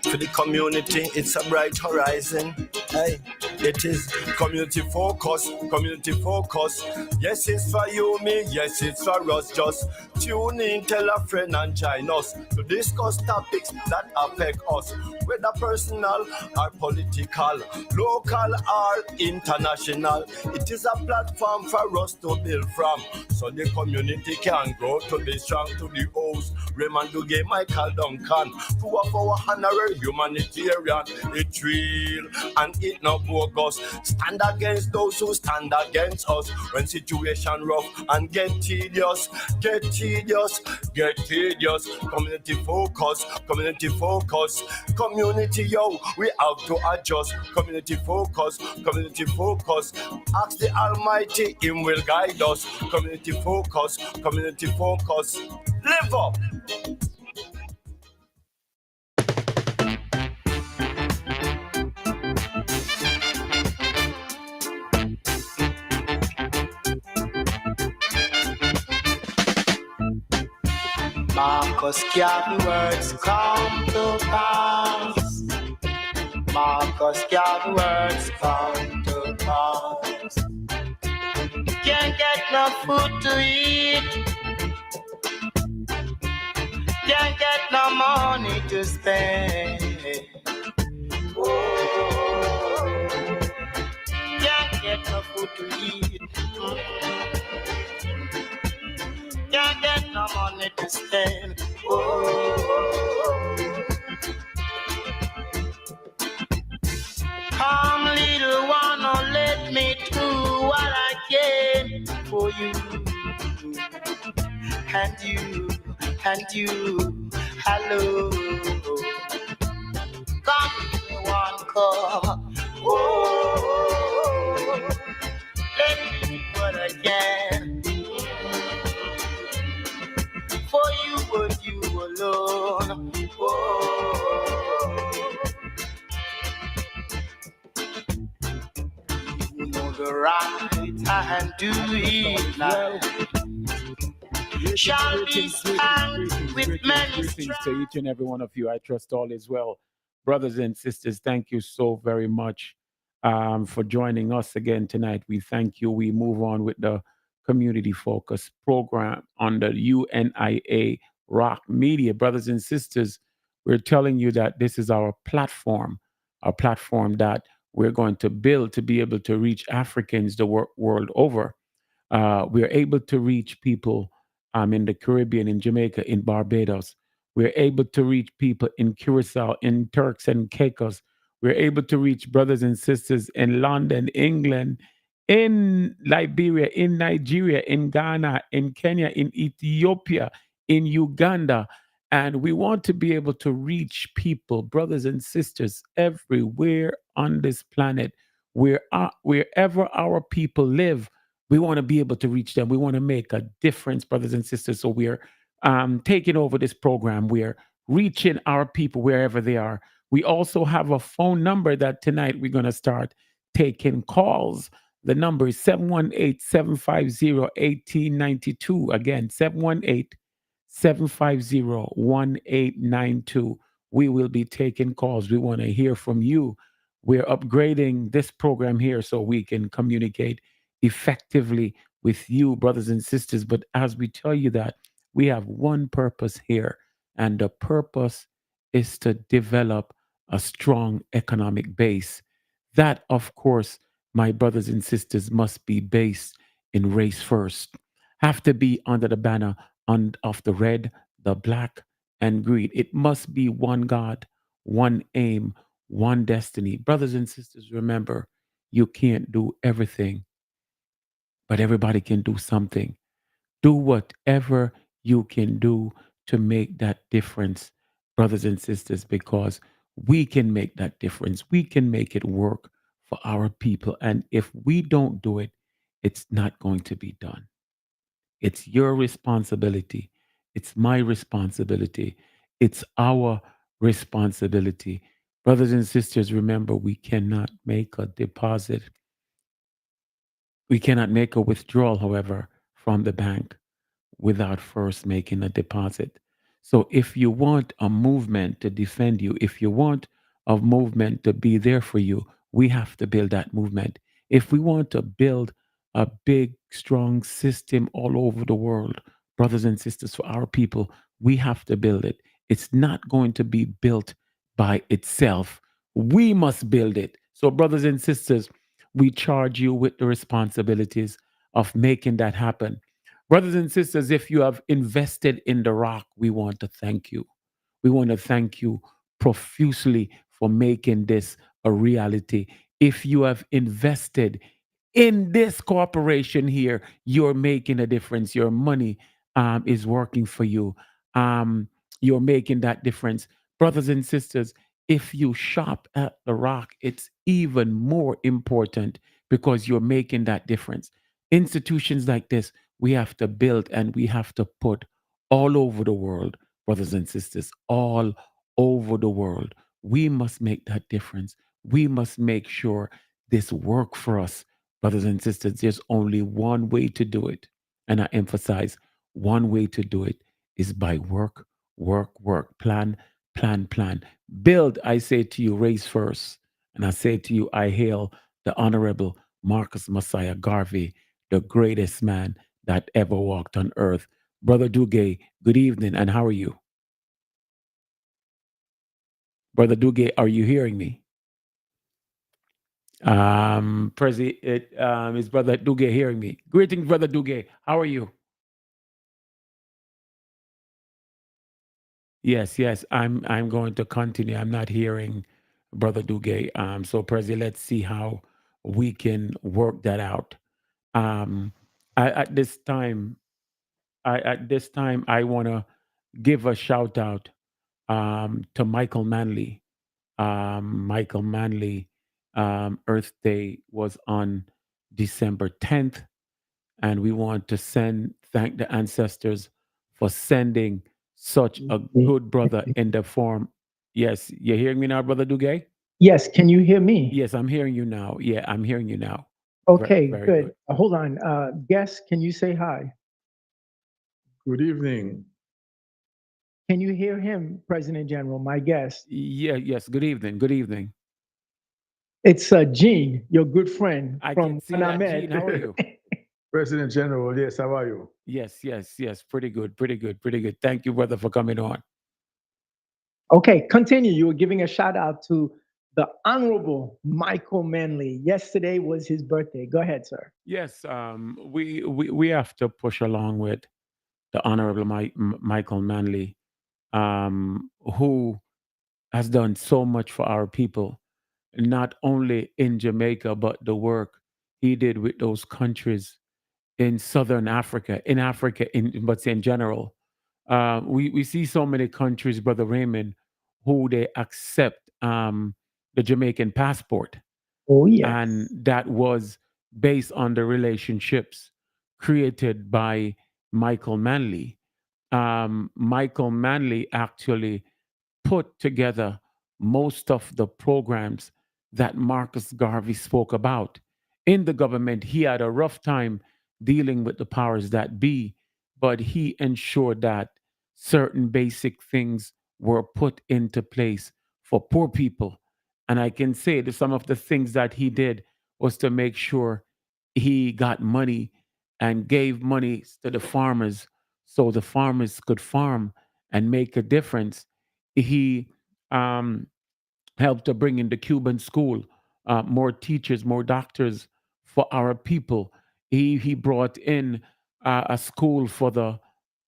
For the community, it's a bright horizon. Hey, it is community focus, community focus. Yes, it's for you, me, yes, it's for us. Just tune in, tell a friend and join us to discuss topics that affect us, whether personal or political, local or international. It is a platform for us to build from, so the community can grow to be strong. To the host, Raymond Dugue, Michael Duncan, two of our honorary humanitarian. It's real and it not bogus. Stand against those who stand against us. When situation rough and get tedious, get tedious, get tedious. Community focus, community focus. Community, yo, we have to adjust. Community focus, community focus. Ask the Almighty, Him will guide us. Community focus, community focus. Live up. Marcus Garvey words come to pass. Marcus Garvey words come to pass. Can't get no food to eat. Can't get no money to spend. Oh, can't get no food to eat. Can't get no money to spend. Oh. Come, little one, oh, let me do what I can for you. And you, hello. Come, little one, come. Oh, let me do what I can for you and you alone. Oh, you know the right hand do it now. Shall be spanked with many greetings to each and every one of you. I trust all is well. Brothers and sisters, thank you so very much for joining us again tonight. We thank you. We move on with the community focus program on the UNIA Rock Media. Brothers and sisters, we're telling you that this is our platform that we're going to build to be able to reach Africans the world over. We're able to reach people in the Caribbean, in Jamaica, in Barbados. We're able to reach people in Curacao, in Turks and Caicos. We're able to reach brothers and sisters in London, England, in Liberia, in Nigeria, in Ghana, in Kenya, in Ethiopia, in Uganda. And we want to be able to reach people, brothers and sisters, everywhere on this planet, wherever our people live. We want to be able to reach them. We want to make a difference, brothers and sisters. So we're taking over this program. We're reaching our people wherever they are. We also have a phone number that tonight we're going to start taking calls. The number is 718-750-1892. Again, 718-750-1892. We will be taking calls. We want to hear from you. We're upgrading this program here so we can communicate effectively with you, brothers and sisters. But as we tell you that, we have one purpose here, and the purpose is to develop a strong economic base. That, of course, my brothers and sisters, must be based in race first, have to be under the banner of the red, the black, and green. It must be one God, one aim, one destiny. Brothers and sisters, remember, you can't do everything, but everybody can do something. Do whatever you can do to make that difference, brothers and sisters, because we can make that difference. We can make it work for our people. And if we don't do it, it's not going to be done. It's your responsibility. It's my responsibility. It's our responsibility. Brothers and sisters, remember, we cannot make a deposit. We cannot make a withdrawal, however, from the bank without first making a deposit. So if you want a movement to defend you, if you want a movement to be there for you, we have to build that movement. If we want to build a big, strong system all over the world, brothers and sisters, for our people, we have to build it. It's not going to be built by itself. We must build it. So, brothers and sisters, we charge you with the responsibilities of making that happen. Brothers and sisters, if you have invested in the rock, we want to thank you. We want to thank you profusely for making this a reality. If you have invested in this corporation here, you're making a difference. Your money is working for you. Um, you're making that difference. Brothers and sisters, if you shop at the rock, it's even more important because you're making that difference. Institutions like this, we have to build and we have to put all over the world, brothers and sisters, all over the world. We must make that difference. We must make sure this work for us, brothers and sisters. There's only one way to do it. And I emphasize one way to do it is by work, work, work, plan, plan, plan. Build, I say to you, raise first. And I say to you, I hail the Honorable Marcus Messiah Garvey, the greatest man that ever walked on earth. Brother Duguay, good evening, and how are you? Brother Duguay, are you hearing me? Is Brother Duguay hearing me? Greetings, Brother Duguay. How are you? Yes, yes. I'm going to continue. I'm not hearing Brother Duguay. So Prezi, let's see how we can work that out. Um, I, at this time, I want to give a shout out to Michael Manley. Michael Manley, Earth Day was on December 10th, and we want to thank the ancestors for sending such a good brother in the form. Yes, you hearing me now, Brother Duguay? Yes, can you hear me? Yes, I'm hearing you now. Yeah, I'm hearing you now. Okay, Very good. good. Hold on. Guest, can you say hi? Good evening. Can you hear him, President General, my guest? Yeah, yes. Good evening. Good evening. It's Gene, your good friend I can from see that. Gene, how are Wanamed. you? President General, yes, how are you? Yes, yes, yes. Pretty good. Pretty good. Pretty good. Thank you, brother, for coming on. Okay, continue. You were giving a shout out to the Honorable Michael Manley. Yesterday was his birthday. Go ahead, sir. Yes, we have to push along with the Honorable Michael Manley, who has done so much for our people, not only in Jamaica, but the work he did with those countries in Southern Africa, in Africa, but in general. We see so many countries, Brother Raymond, who they accept the Jamaican passport, Oh, yes. and that was based on the relationships created by Michael Manley. Michael Manley actually put together most of the programs that Marcus Garvey spoke about. In the government, he had a rough time dealing with the powers that be, but he ensured that certain basic things were put into place for poor people. And I can say that some of the things that he did was to make sure he got money and gave money to the farmers so the farmers could farm and make a difference. He um, helped to bring in the Cuban school, more teachers, more doctors for our people. He brought in a school for the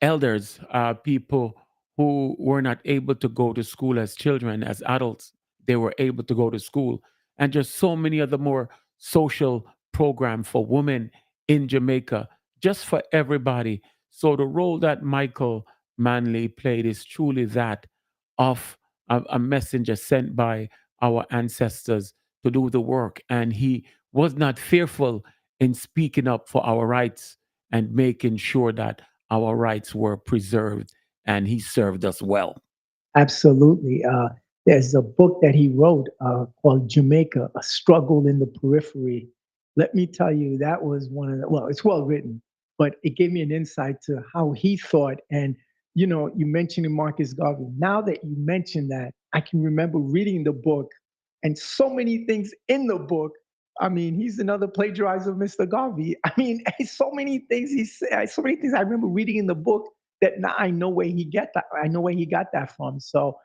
elders, people who were not able to go to school as children, as adults. They were able to go to school, and just so many other more social program for women in Jamaica, just for everybody. So the role that Michael Manley played is truly that of a messenger sent by our ancestors to do the work. And he was not fearful in speaking up for our rights and making sure that our rights were preserved. And he served us well. Absolutely. There's a book that he wrote called Jamaica, A Struggle in the Periphery. Let me tell you, that was one of the, well, it's well written, but it gave me an insight to how he thought and you know, you mentioned Marcus Garvey. Now that you mentioned that, I can remember reading the book and so many things in the book. I mean, he's another plagiarizer of Mr. Garvey. I mean, so many things he said, so many things I remember reading in the book that now I know where he get that. I know where he got that from. So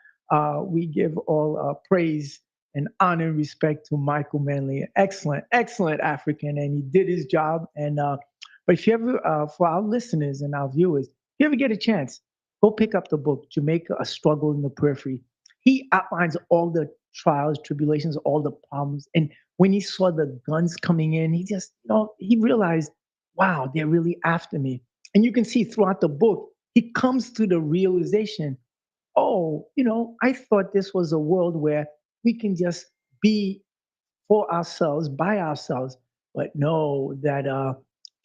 we give all praise and honor and respect to Michael Manley. Excellent, excellent African, and he did his job. And but if you ever, for our listeners and our viewers, if you ever get a chance, go pick up the book, Jamaica, A Struggle in the Periphery. He outlines all the trials, tribulations, all the problems. And when he saw the guns coming in, he just, you know, he realized, wow, they're really after me. And you can see throughout the book, he comes to the realization, oh, you know, I thought this was a world where we can just be for ourselves, by ourselves. But no, that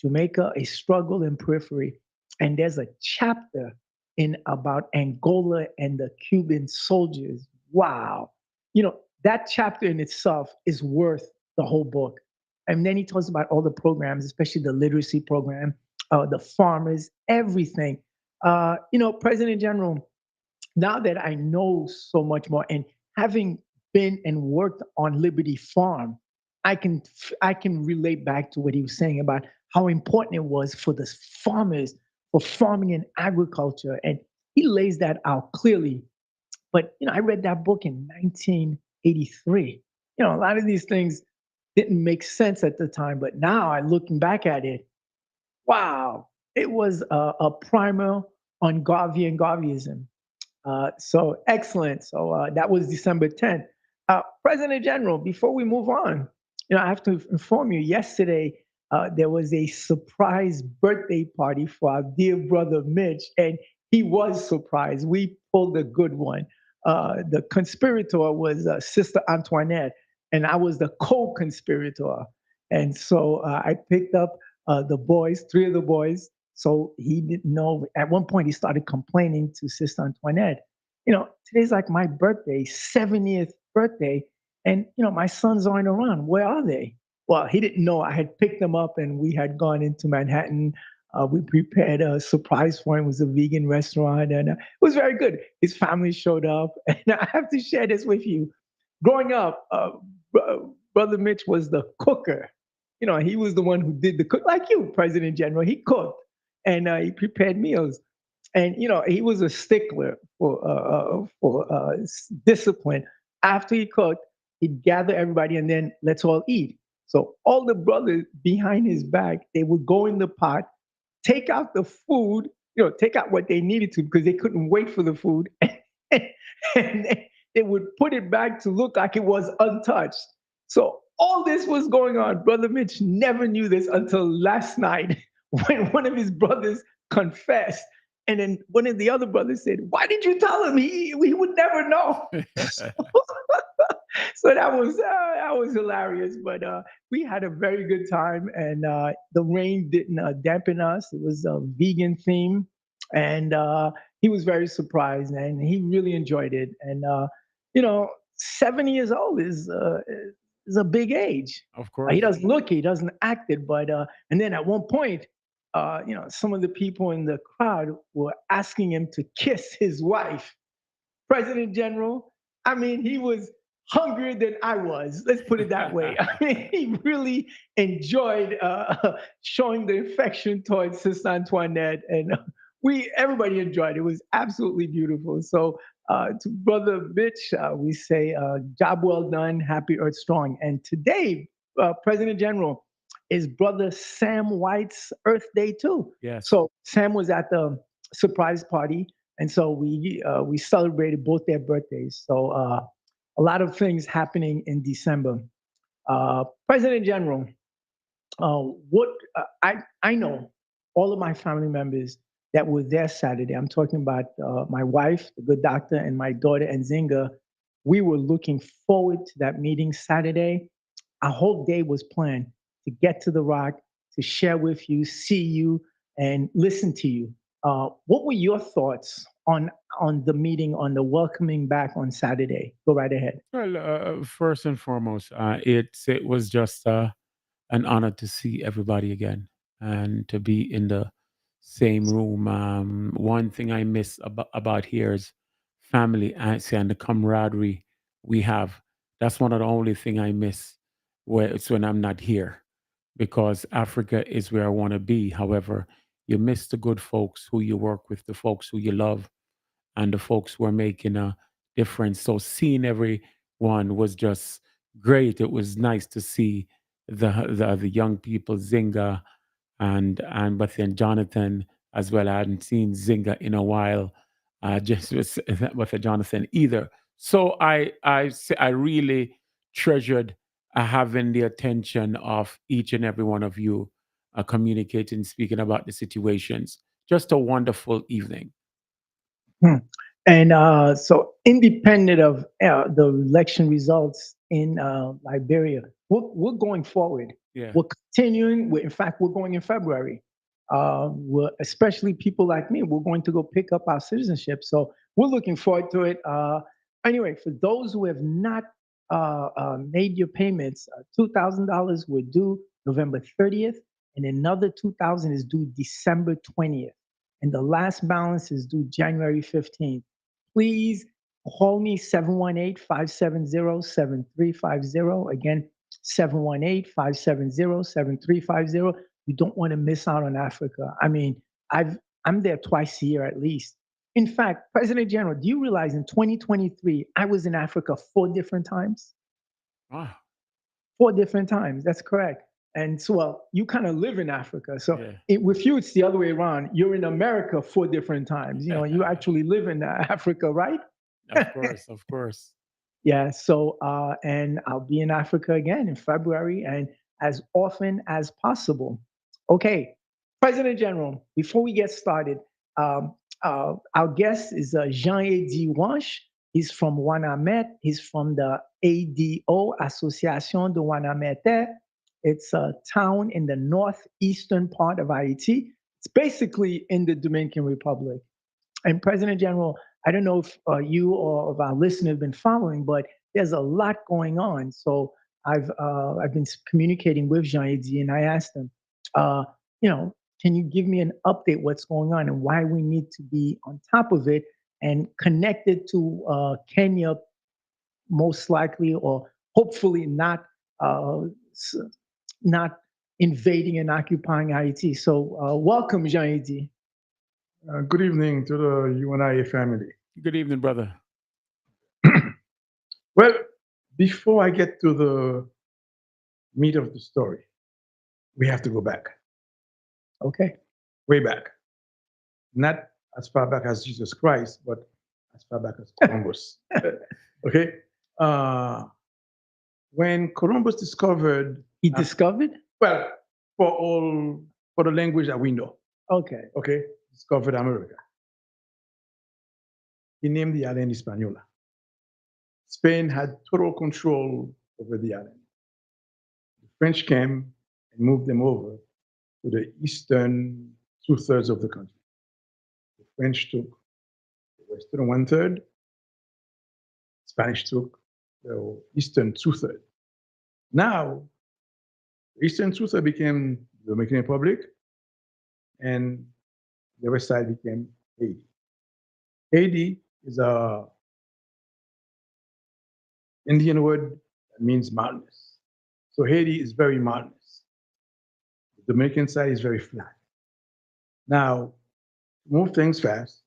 Jamaica, a struggle in periphery. And there's a chapter in about Angola and the Cuban soldiers. Wow. You know, that chapter in itself is worth the whole book. And then he talks about all the programs, especially the literacy program, the farmers, everything. You know, President General, now that I know so much more and having been and worked on Liberty Farm, I can relate back to what he was saying about how important it was for the farmers, for farming and agriculture. And he lays that out clearly. But you know, I read that book in 1983. You know, a lot of these things didn't make sense at the time, but now I looking back at it, wow, it was a primer on Garvey and Garveyism. So excellent. So that was December 10th. President General, before we move on, you know, I have to inform you, yesterday there was a surprise birthday party for our dear brother Mitch, and he was surprised. We pulled a good one. The conspirator was Sister Antoinette, and I was the co-conspirator. And so I picked up the boys, three of the boys. So he didn't know. At one point, he started complaining to Sister Antoinette, you know, today's like my birthday, 70th birthday. And, you know, my sons aren't around. Where are they? Well, he didn't know I had picked them up and we had gone into Manhattan. We prepared a surprise for him. It was a vegan restaurant and it was very good. His family showed up. And I have to share this with you. Growing up, Brother Mitch was the cooker. You know, he was the one who did the cook, like you, President General. He cooked and he prepared meals. And you know, he was a stickler for discipline. After he cooked, he'd gather everybody and then let's all eat. So all the brothers behind his back, they would go in the pot, take out the food, you know, take out what they needed to because they couldn't wait for the food, and they would put it back to look like it was untouched. So all this was going on. Brother Mitch never knew this until last night when one of his brothers confessed. And then one of the other brothers said, "Why did you tell him? He would never know." So that was hilarious. But we had a very good time, and the rain didn't dampen us. It was a vegan theme, and he was very surprised, and he really enjoyed it. And you know, 70 years old is a big age. Of course. He doesn't look, he doesn't act it, but and then at one point, you know, some of the people in the crowd were asking him to kiss his wife. President General, I mean, he was hungrier than I was. Let's put it that way. I mean, he really enjoyed showing the affection towards Sister Antoinette, and everybody enjoyed it. It was absolutely beautiful. So to Brother Mitch, we say, job well done, happy Earth strong. And today, President General, is Brother Sam White's Earth Day too. Yes. So Sam was at the surprise party, and so we celebrated both their birthdays. So a lot of things happening in December. President General, what I know all of my family members that were there Saturday. I'm talking about my wife, the good doctor, and my daughter Nzinga. We were looking forward to that meeting Saturday. Our whole day was planned to get to the Rock, to share with you, see you, and listen to you. What were your thoughts on the meeting, on the welcoming back on Saturday? Go right ahead. Well, first and foremost, it was just an honor to see everybody again and to be in the same room. One thing I miss about here is family and the camaraderie we have. That's one of the only thing I miss where it's when I'm not here, because Africa is where I want to be. However, you miss the good folks who you work with, the folks who you love, and the folks who are making a difference. So seeing everyone was just great. It was nice to see the young people, Zinga and but then Jonathan as well. I hadn't seen Zinga in a while, just with Jonathan either. So I really treasured having the attention of each and every one of you, communicating, speaking about the situations. Just a wonderful evening. Hmm. And so, independent of the election results in Liberia, we're going forward. Yeah. We're continuing. In fact, we're going in February. Especially people like me, we're going to go pick up our citizenship. So we're looking forward to it. Anyway, for those who have not made your payments, $2,000 were due November 30th, and another 2,000 is due December 20th, and the last balance is due January 15th. Please call me 718-570-7350. Again, 718-570-7350. You don't want to miss out on Africa. I mean, I'm there twice a year at least. In fact, President General, do you realize in 2023, I was in Africa 4 different times? Ah, 4 different times. That's correct. And so, well, you kind of live in Africa. So yeah. with you, it's the other way around. You're in America 4 different times. You actually live in Africa, right? Of course, of course. Yeah. So, and I'll be in Africa again in February and as often as possible. Okay. President General, before we get started, um, our guest is Jean-Edi Wanche. He's from Wanamet. He's from the ADO, Association de Wanamete. It's a town in the northeastern part of Haiti. It's basically in the Dominican Republic. And President General, I don't know if you or of our listeners have been following, but there's a lot going on. So I've been communicating with Jean Edi, and I asked him, uh, you know, can you give me an update what's going on and why we need to be on top of it and connected to Kenya, most likely or hopefully uh, not invading and occupying Haiti. So welcome, Jean Edi. Good evening to the UNIA family. Good evening, brother. Well, before I get to the meat of the story, we have to go back, Okay. way back. Not as far back as Jesus Christ, but as far back as Columbus. Okay? Uh, when Columbus discovered, He discovered? well, for the language that we know, Okay. okay, discovered America. He named the island Hispaniola. Spain had total control over the island. The French came and moved them over to the eastern 2/3 of the country. The French took the western 1/3, Spanish took the eastern 2/3. Now, the eastern 2/3 became the Dominican Republic, and the other side became Haiti. Haiti is a Indian word that means mountainous. So Haiti is very mountainous. The Dominican side is very flat. Now, to move things fast,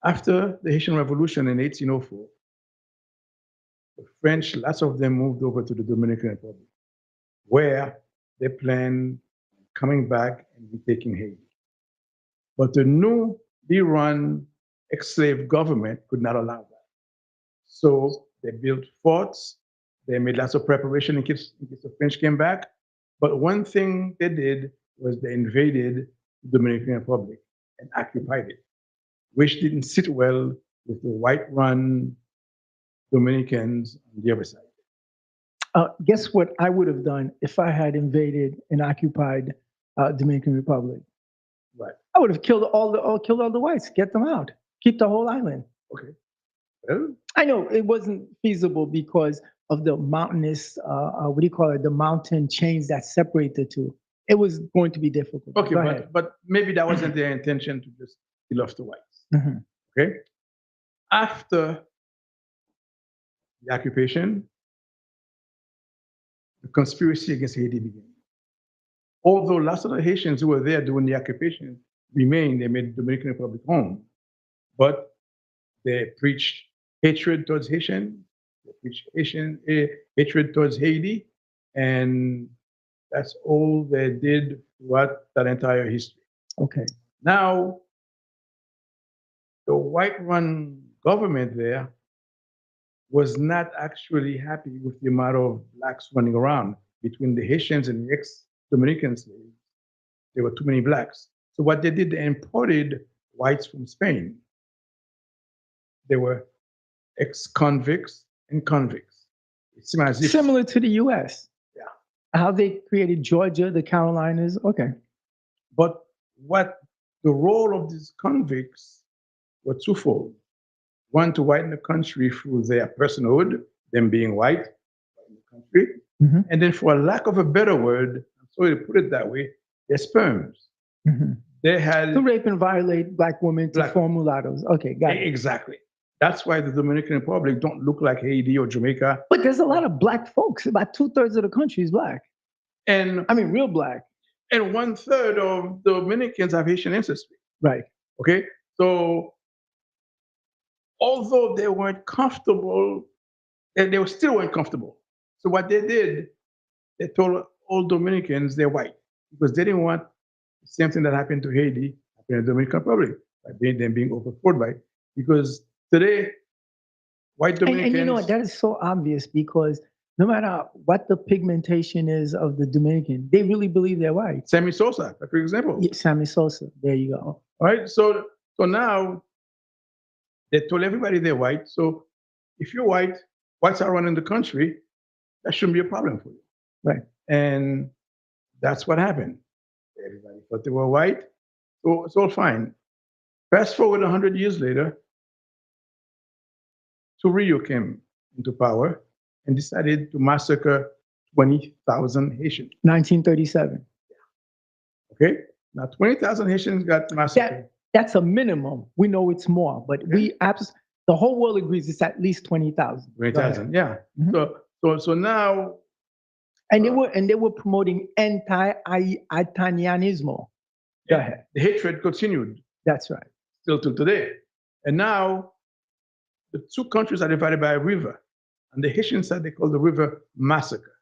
after the Haitian Revolution in 1804, the French, lots of them moved over to the Dominican Republic, where they planned coming back and retaking Haiti. But the newly run ex-slave government could not allow that. So they built forts, they made lots of preparation in case the French came back. But one thing they did was they invaded the Dominican Republic and occupied it, which didn't sit well with the white-run Dominicans on the other side. Guess what I would have done if I had invaded and occupied Dominican Republic? Right. I would have killed all the whites, get them out, keep the whole island. Okay. Well, I know it wasn't feasible because of the mountainous, what do you call it, the mountain chains that separate the two. it was going to be difficult. Okay, Go ahead. but maybe that wasn't their intention to just kill off the whites. Mhm. Okay. After the occupation, the conspiracy against Haiti began. Although lots of the Haitians who were there during the occupation remained, they made the Dominican Republic home, but they preached hatred towards Haitian, they preached hatred towards Haiti, and that's all they did throughout that entire history. Okay. Now, the white-run government there was not actually happy with the amount of blacks running around between the Haitians and the ex-Dominican slaves. There were too many blacks. So what they did, they imported whites from Spain. They were ex-convicts and convicts. It seemed as if, Similar to the U.S. Yeah. How they created Georgia, the Carolinas. Okay. but what the role of these convicts were twofold. One, to whiten the country through their personhood, them being white in the country, Mhm. and then for a lack of a better word, I'm sorry to put it that way, their sperms. Mhm. They had To rape and violate black women to Black- form mulattoes. Okay, got it. exactly. That's why the Dominican Republic don't look like Haiti or Jamaica. But there's a lot of black folks. About 2/3 of the country is black. And I mean, real black. and 1/3 of Dominicans have Haitian ancestry. Right. Okay, so although they weren't comfortable, they still weren't comfortable. So what they did, they told all Dominicans they're white because they didn't want the same thing that happened to Haiti happen in the Dominican Republic, like them being overflowed by. Because today, white Dominicans. And you know what? That is so obvious because no matter what the pigmentation is of the Dominican, they really believe they're white. Sammy Sosa, for example. Yeah, Sammy Sosa. There you go. All right. So now they told everybody they're white. So if you're white, whites are running the country, that shouldn't be a problem for you. Right. And that's what happened. Everybody thought they were white. So it's all fine. Fast forward 100 years later, Trujillo came into power and decided to massacre 20,000 Haitians. 1937. Okay? Now 20,000 Haitians got massacred. That's a minimum. We know it's more, but the whole world agrees it's at least 20,000. 20,000, yeah. Mhm. So now, And they were promoting anti-Italianismo. Go ahead. the hatred continued That's right. still till today. And now the two countries are divided by a river. On the Haitian side, they call the river Massacre.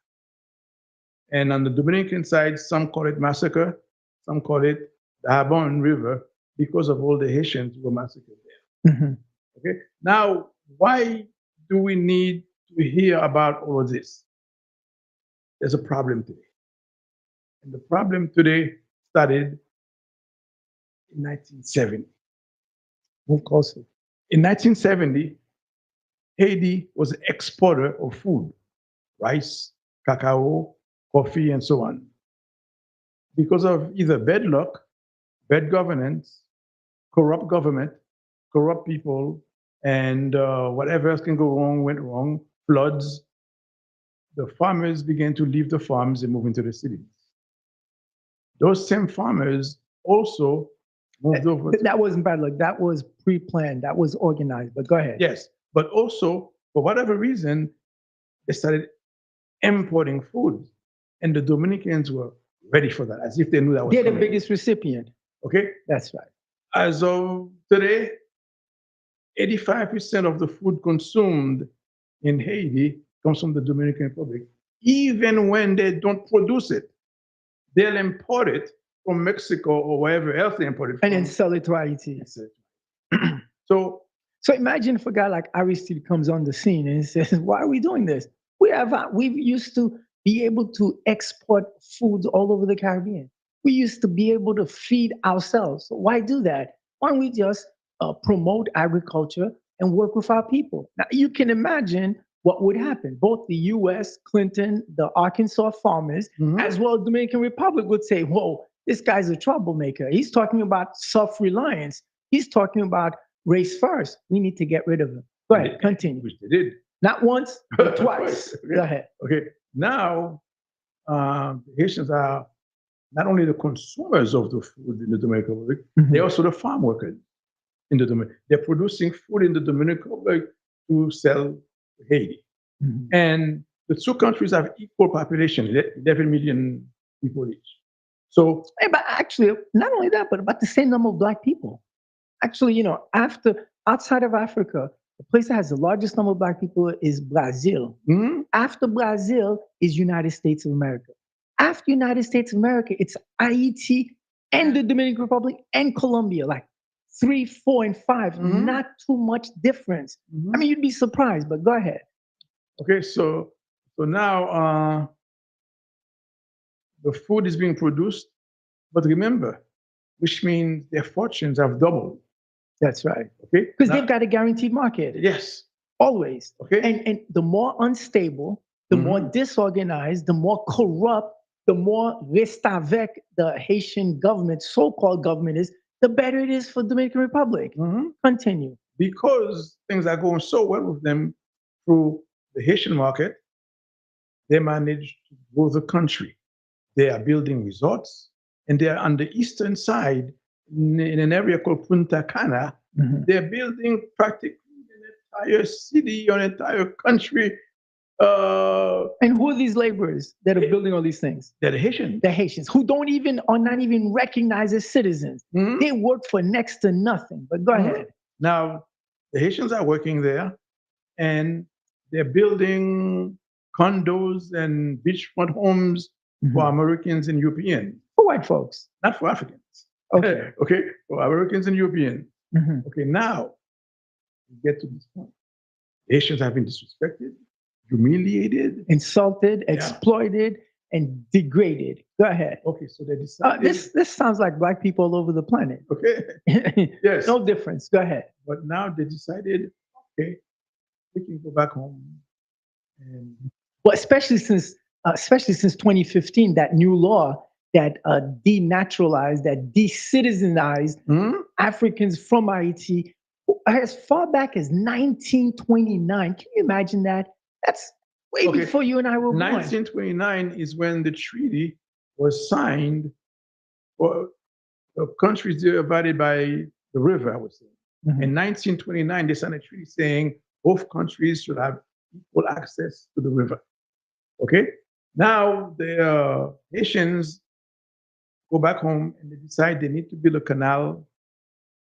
And on the Dominican side, some call it Massacre, some call it the Habon River because of all the Haitians who were massacred there. Mhm. Okay. Now, why do we need to hear about all of this? There's a problem today. And the problem today started in 1970. Move closer. In 1970, Haiti was an exporter of food, rice, cacao, coffee, and so on. Because of either bad luck, bad governance, corrupt government, corrupt people, and whatever else can go wrong went wrong, floods, the farmers began to leave the farms and move into the cities. Those same farmers also moved over. That wasn't bad luck. That was pre-planned. That was organized. But go ahead. Yes, but also, for whatever reason, they started importing food. And the Dominicans were ready for that, as if they knew that was They're the coming. biggest recipient. Okay? That's right. As of today, 85% of the food consumed in Haiti comes from the Dominican Republic. Even when they don't produce it, they'll import it from Mexico or wherever else they import it from. And then sell it to Haiti. So So imagine if a guy like Aristide comes on the scene and says, "Why are we doing this? We used to be able to export foods all over the Caribbean. We used to be able to feed ourselves. So why do that? Why don't we just promote agriculture and work with our people?" Now you can imagine what would happen. Both the U.S., Clinton, the Arkansas farmers, as well as the Dominican Republic would say, "Whoa, this guy's a troublemaker. He's talking about self-reliance. He's talking about race first. We need to get rid of him." Go ahead, continue. which they did. Not once, but twice. Go ahead. Okay. Now, the Haitians are not only the consumers of the food in the Dominican Republic, Mhm. they're also the farm workers in the Dominican. They're producing food in the Dominican Republic to sell to Haiti. Mhm. And the two countries have equal population, 11 million people each. So, Hey, but actually, not only that, but about the same number of black people. Actually, outside of Africa, the place that has the largest number of black people is Brazil. mhm, After Brazil is United States of America. After United States of America, it's Haiti and the Dominican Republic and Colombia, like 3, 4, and 5. Mhm. Not too much difference. mhm. I mean, you'd be surprised, but go ahead. Okay, so now the food is being produced, but remember, which means their fortunes have doubled. That's right. Okay, Because Now- they've got a guaranteed market, yes. always. Okay, And the more unstable, the more disorganized, the more corrupt, the more reste avec the Haitian government, so-called government is, the better it is for Dominican Republic. mhm. Continue. Because things are going so well with them through the Haitian market, they manage to grow the country. They are building resorts, and they are on the eastern side in an area called Punta Cana. Mhm. They're building practically an entire city, an entire country. And who are these laborers that are building all these things? They're the Haitians. The Haitians, who are not even recognized as citizens. Mhm. They work for next to nothing. But go Mhm. ahead. Now, the Haitians are working there, and they're building condos and beachfront homes for Mhm. Americans and Europeans, For white folks. not for Africans. Okay. Okay, for Americans and Europeans. Mhm. Okay, now we get to this point. Haitians have been disrespected, humiliated. Insulted, Yeah. exploited, and degraded. Go ahead. Okay, so they decided. This sounds like black people all over the planet. Okay, yes. No difference. Go ahead. But now they decided, okay, we can go back home. And Well, especially since 2015, that new law that denaturalized, that decitizenized Mhm. Africans from Haiti as far back as 1929. Can you imagine that? That's way Okay. before you and I were born. 1929 is when the treaty was signed for the countries divided by the river, I would say. Mhm. In 1929, they signed a treaty saying both countries should have equal access to the river. Okay? Now the Haitians go back home and they decide they need to build a canal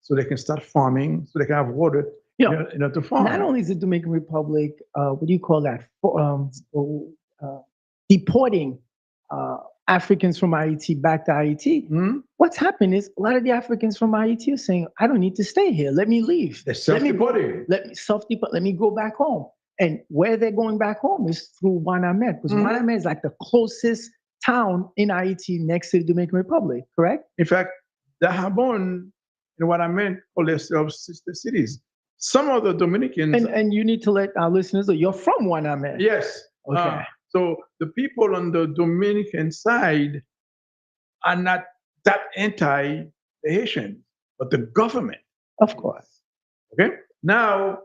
so they can start farming, so they can have water You know, to farm. Not only is the Dominican Republic, what do you call that? Deporting Africans from Haiti back to Haiti. Mhm. What's happened is a lot of the Africans from Haiti are saying, "I don't need to stay here. Let me leave. They're Let me go. self-deporting. Let me self-deport. Let me go back home." And where they're going back home is through Guaname, because Mhm. Guaname is like the closest town in Haiti next to the Dominican Republic. Correct? In fact, the Habon, and what I meant, call themselves sister cities. Some of the Dominicans, And you need to let our listeners know you're from Guaname. yes. Okay. So the people on the Dominican side are not that anti the Haitians, but the government. Of course. Okay. Now,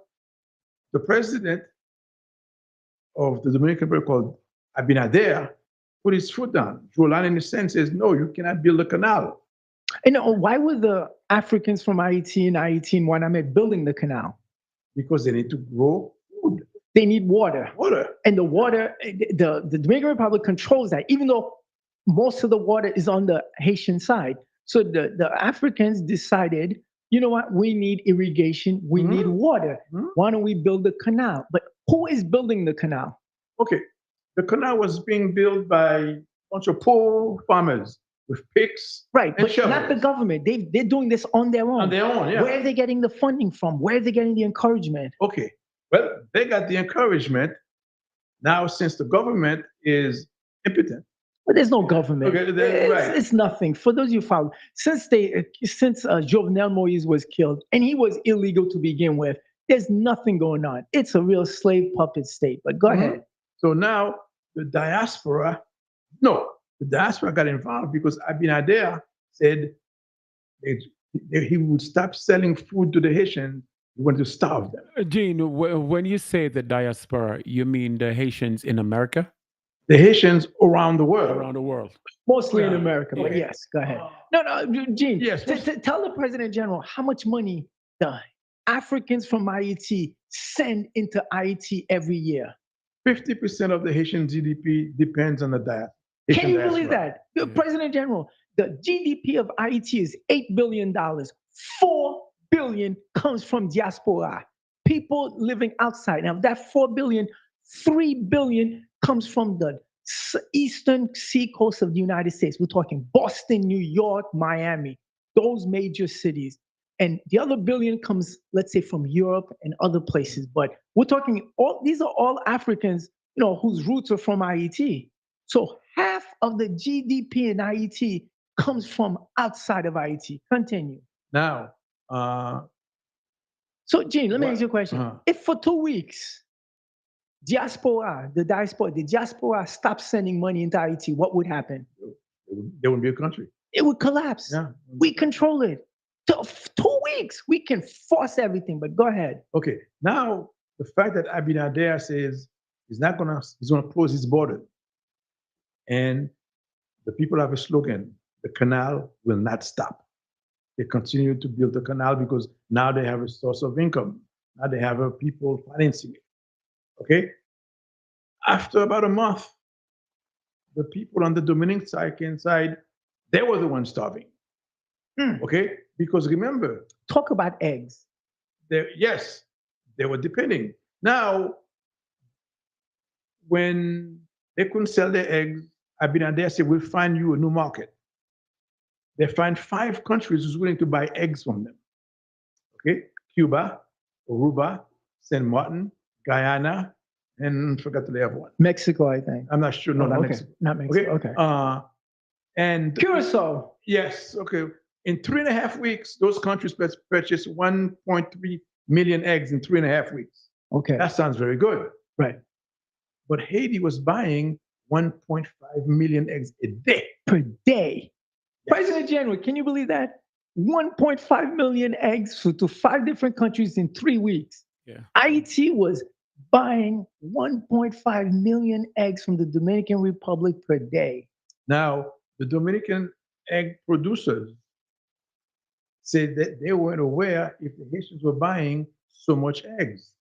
the president of the Dominican Republic called Abinader put his foot down. Jolan, in a sense, says, no, you cannot build a canal. And why were the Africans from Haiti and Guaname building the canal? Because they need to grow food, They need water. water. And the water, the Dominican Republic controls that, even though most of the water is on the Haitian side. So the Africans decided, you know what, we need irrigation, we Mhm. need water. Mhm. Why don't we build the canal? But who is building the canal? Okay. The canal was being built by a bunch of poor farmers with picks Right, and but not the shovels. government. They're doing this on their own. On their own, yeah. Where are they getting the funding from? Where are they getting the encouragement? Okay. Well, they got the encouragement. Now, since the government is impotent. But there's no government. Okay, right. It's nothing. For those you follow, since Jovenel Moise was killed and he was illegal to begin with, there's nothing going on. It's a real slave puppet state. But go Mhm. ahead. So now the diaspora got involved because Abinader said he would stop selling food to the Haitians. He wanted to starve them. Gene, when you say the diaspora, you mean the Haitians in America? the Haitians around the world. Around the world. Mostly in Yeah. America, but Yeah. yes, go ahead. No, Gene, Yes, tell the President General how much money the Africans from IET send into IET every year. 50% of the Haitian GDP depends on the diaspora. Can you believe that? The Yeah. President General, the GDP of IET is $8 billion. $4 billion comes from diaspora, people living outside. Now, that $4 billion, $3 billion comes from the eastern seacoast of the United States. We're talking Boston, New York, Miami, those major cities. And the other billion comes, let's say, from Europe and other places. But we're talking these are all Africans, whose roots are from IET. So half of the GDP in IET comes from outside of IET. Continue. Now, So, Gene, let me What- ask you a question. uh-huh. If for 2 weeks, the diaspora stopped sending money into IET, what would happen? there wouldn't be a country. It would collapse. Yeah. We control it. 2 weeks, we can force everything, but go ahead. Okay. Now, the fact that Abinader says he's gonna close his border, and the people have a slogan: the canal will not stop. They continue to build the canal because now they have a source of income. Now they have people financing it. Okay. After about a month, the people on the Dominican side, they were the ones starving. Okay, because remember, Talk about eggs. yes, they were depending. Now, when they couldn't sell their eggs, Abinader said, "We'll find you a new market." They find 5 countries who's willing to buy eggs from them. Okay, Cuba, Aruba, Saint Martin, Guyana, and forgot the other one. Mexico, I think. I'm not sure. No, not okay. Mexico. Not Mexico. Okay. And Curacao. yes, okay. In 3.5 weeks, those countries purchased 1.3 million eggs in 3.5 weeks. Okay. That sounds very good. Right. But Haiti was buying 1.5 million eggs a day. Per day. Yes. President General, can you believe that? 1.5 million eggs to 5 different countries in 3 weeks. Yeah. IET was buying 1.5 million eggs from the Dominican Republic per day. Now, the Dominican egg producers said that they weren't aware if the Haitians were buying so much eggs.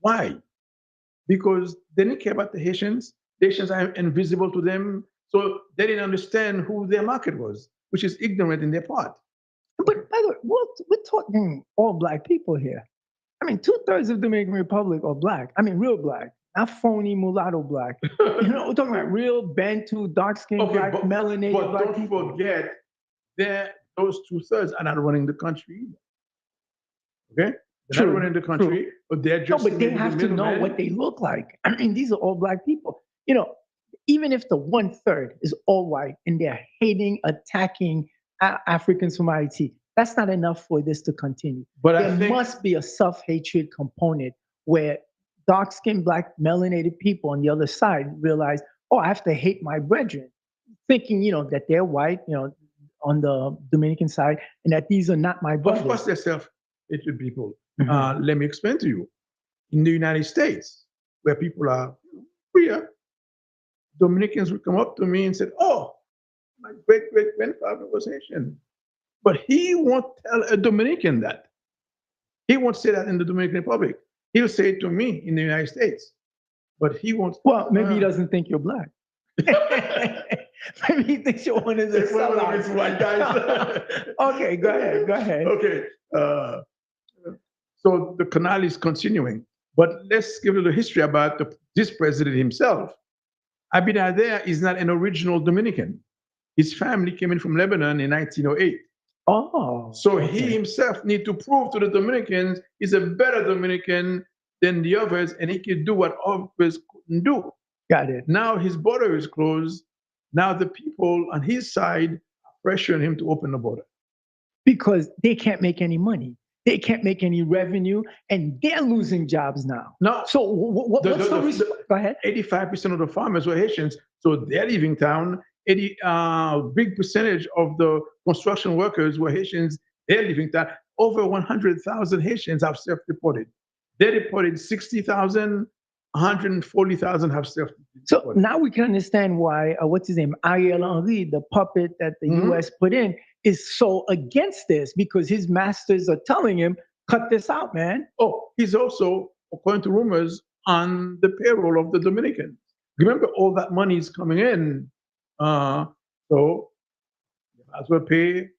Why? Because they didn't care about the Haitians. The Haitians are invisible to them. So they didn't understand who their market was, which is ignorant in their part. But by the way, we're talking all Black people here. I mean, 2/3 of the Dominican Republic are Black. I mean, real Black, not phony mulatto Black. We're talking about real Bantu, dark-skinned Black, melanated but Black don't people. forget that those 2/3 are not running the country either. Okay? They're True, not running the country, but they're just No, but they maybe the have to know middleman. what they look like. I mean, these are all Black people. Even if the 1/3 is all white and they're hating, attacking Africans from IET, that's not enough for this to continue. But I There think must be a self-hatred component where dark-skinned Black melanated people on the other side realize, oh, I have to hate my brethren, thinking, that they're white, on the Dominican side, and that these are not my of brothers. course they're self-hatred people. Mhm. Let me explain to you. In the United States, where people are freer, Dominicans would come up to me and say, "Oh, my great-great-grandfather was Haitian." But he won't tell a Dominican that. He won't say that in the Dominican Republic. He'll say it to me in the United States. But he won't. Well, maybe he doesn't think you're Black. Maybe he thinks you're one of the One of these sellouts. white guys. Okay, go ahead. Okay. So the canal is continuing. But let's give a little history about this president himself. Abinader is not an original Dominican. His family came in from Lebanon in 1908. Oh. So he himself need to prove to the Dominicans he's a better Dominican than the others, and he can do what others couldn't do. Got it. Now his border is closed. Now the people on his side are pressuring him to open the border. Because they can't make any money. They can't make any revenue, and they're losing jobs now. No. So what's the response? Go ahead. 85% of the farmers were Haitians, so they're leaving town. Big percentage of the construction workers were Haitians. They're leaving town. Over 100,000 Haitians have self-reported. They reported 60,000, 140,000 have self. So now we can understand why, what's his name, Ariel Henry, the puppet that the U.S. put in, is so against this because his masters are telling him, cut this out, man. Oh, he's also, according to rumors, on the payroll of the Dominicans. Remember, all that money is coming in, so you might as well pay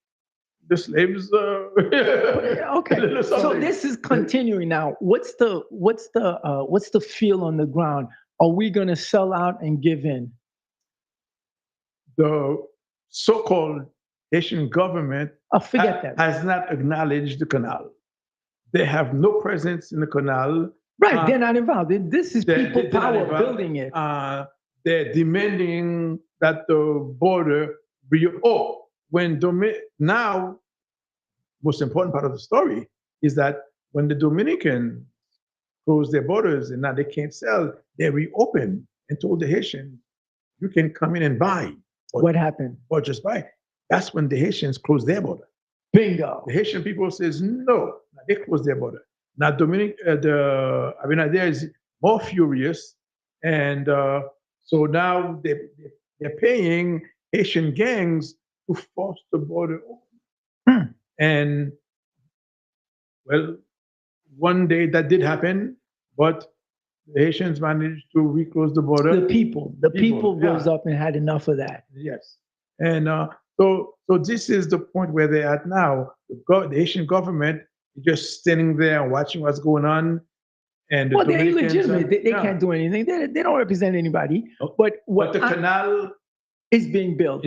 the slaves. Okay, so this is continuing now. What's the feel on the ground? Are we going to sell out and give in? The so-called Haitian government forget that. Has not acknowledged the canal. They have no presence in the canal. Right, they're not involved. This is people power building it. They're demanding that the border be. Now, most important part of the story is that when the Dominican closed their borders and now they can't sell, they reopened and told the Haitians, you can come in and buy. What happened? Or just buy. That's when the Haitians closed their border. Bingo. The Haitian people says no. They closed their border. Now Abinader is more furious, and so now they're paying Haitian gangs to force the border open. And well, one day that did happen, but the Haitians managed to reclose the border. The people rose up and had enough of that. Yes, and so this is the point where they're at now. The Haitian government is just standing there and watching what's going on. And well, they're illegitimate. They can't do anything. They don't represent anybody. But the canal is being built.